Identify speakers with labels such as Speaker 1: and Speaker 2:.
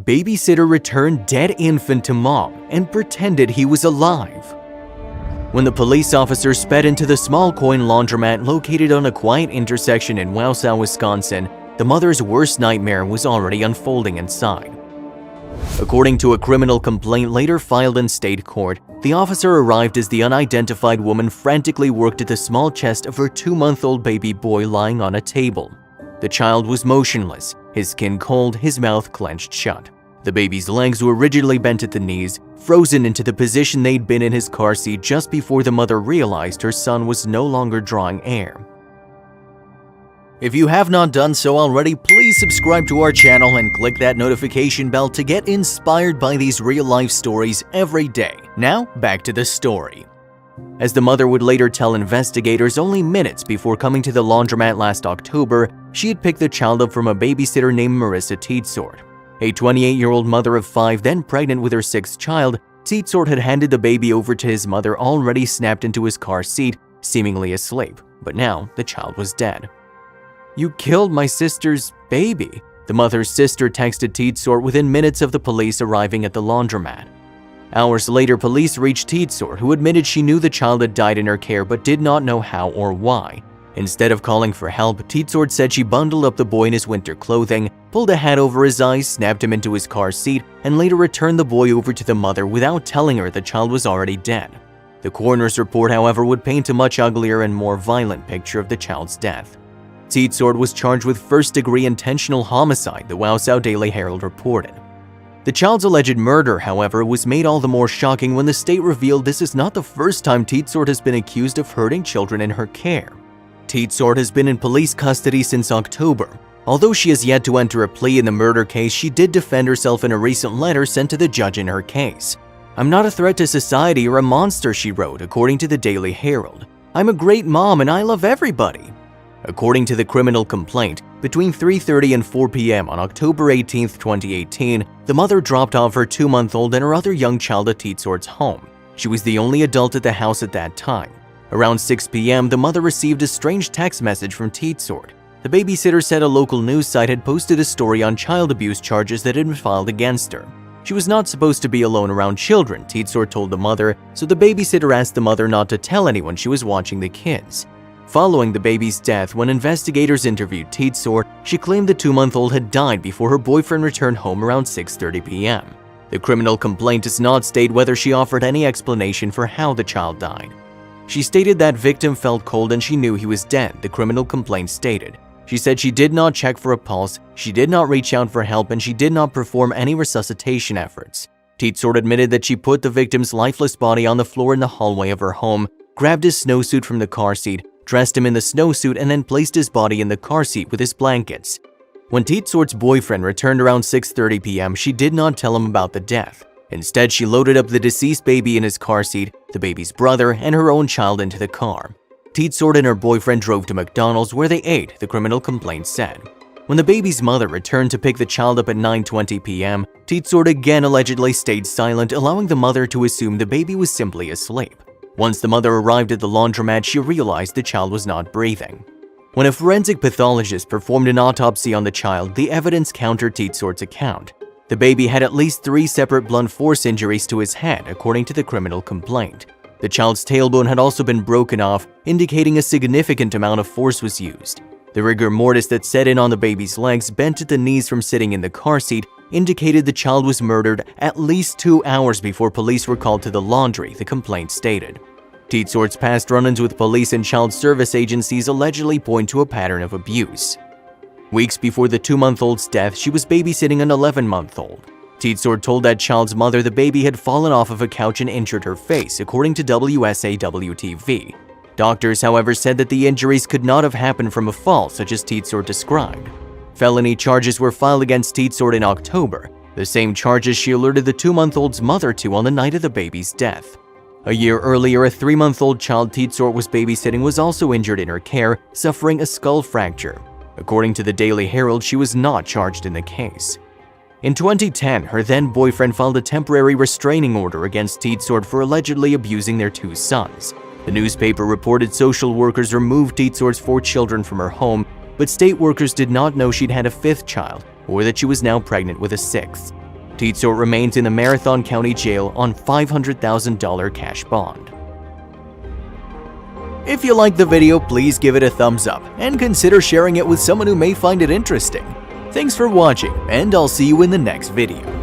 Speaker 1: Babysitter returned dead infant to mom and pretended he was alive. When the police officer sped into the small coin laundromat located on a quiet intersection in Wausau, Wisconsin, the mother's worst nightmare was already unfolding inside. According to a criminal complaint later filed in state court, the officer arrived as the unidentified woman frantically worked at the small chest of her 2-month-old baby boy lying on a table. The child was motionless, his skin cold, his mouth clenched shut. The baby's legs were rigidly bent at the knees, frozen into the position they'd been in his car seat just before the mother realized her son was no longer drawing air. If you have not done so already, please subscribe to our channel and click that notification bell to get inspired by these real-life stories every day. Now, back to the story. As the mother would later tell investigators only minutes before coming to the laundromat last October, she had picked the child up from a babysitter named Marissa Teetsort. A 28-year-old mother of 5, then pregnant with her 6th child, Teetsort had handed the baby over to his mother already snapped into his car seat, seemingly asleep, but now the child was dead. "You killed my sister's baby," the mother's sister texted Teetsort within minutes of the police arriving at the laundromat. Hours later, police reached Teetsort, who admitted she knew the child had died in her care but did not know how or why. Instead of calling for help, Teetsort said she bundled up the boy in his winter clothing, pulled a hat over his eyes, snapped him into his car seat, and later returned the boy over to the mother without telling her the child was already dead. The coroner's report, however, would paint a much uglier and more violent picture of the child's death. Teetsort was charged with first-degree intentional homicide, the Wausau Daily Herald reported. The child's alleged murder, however, was made all the more shocking when the state revealed this is not the first time Teetsort has been accused of hurting children in her care. Teetsort has been in police custody since October. Although she has yet to enter a plea in the murder case, she did defend herself in a recent letter sent to the judge in her case. "I'm not a threat to society or a monster," she wrote, according to the Daily Herald. "I'm a great mom and I love everybody." According to the criminal complaint, between 3:30 and 4 p.m. on October 18, 2018, the mother dropped off her 2-month-old and her other young child at Teetsort's home. She was the only adult at the house at that time. Around 6 p.m., the mother received a strange text message from Teetsort. The babysitter said a local news site had posted a story on child abuse charges that had been filed against her. She was not supposed to be alone around children, Teetsort told the mother, so the babysitter asked the mother not to tell anyone she was watching the kids. Following the baby's death, when investigators interviewed Teetsort, she claimed the 2-month-old had died before her boyfriend returned home around 6:30 p.m. The criminal complaint does not state whether she offered any explanation for how the child died. She stated that victim felt cold and she knew he was dead, the criminal complaint stated. She said she did not check for a pulse, she did not reach out for help, and she did not perform any resuscitation efforts. Teetsort admitted that she put the victim's lifeless body on the floor in the hallway of her home, grabbed his snowsuit from the car seat, dressed him in the snowsuit, and then placed his body in the car seat with his blankets. When Teetsort's boyfriend returned around 6:30 p.m., she did not tell him about the death. Instead, she loaded up the deceased baby in his car seat, the baby's brother, and her own child into the car. Teetsort and her boyfriend drove to McDonald's where they ate, the criminal complaint said. When the baby's mother returned to pick the child up at 9:20 p.m., Teetsort again allegedly stayed silent, allowing the mother to assume the baby was simply asleep. Once the mother arrived at the laundromat, she realized the child was not breathing. When a forensic pathologist performed an autopsy on the child, the evidence countered Teetsort's account. The baby had at least 3 separate blunt force injuries to his head, according to the criminal complaint. The child's tailbone had also been broken off, indicating a significant amount of force was used. The rigor mortis that set in on the baby's legs, bent at the knees from sitting in the car seat, indicated the child was murdered at least 2 hours before police were called to the laundry, the complaint stated. Teetsort's past run-ins with police and child service agencies allegedly point to a pattern of abuse. Weeks before the 2-month-old's death, she was babysitting an 11-month-old. Teetsort told that child's mother the baby had fallen off of a couch and injured her face, according to WSAW-TV. Doctors, however, said that the injuries could not have happened from a fall, such as Teetsort described. Felony charges were filed against Teetsort in October, the same charges she alerted the 2-month-old's mother to on the night of the baby's death. A year earlier, a 3-month-old child Teetsort was babysitting was also injured in her care, suffering a skull fracture. According to the Daily Herald, she was not charged in the case. In 2010, her then-boyfriend filed a temporary restraining order against Teetsort for allegedly abusing their 2 sons. The newspaper reported social workers removed Teetsort's 4 children from her home, but state workers did not know she'd had a 5th child or that she was now pregnant with a 6th. Tietze remains in the Marathon County Jail on $500,000 cash bond. If you liked the video, please give it a thumbs up and consider sharing it with someone who may find it interesting. Thanks for watching, and I'll see you in the next video.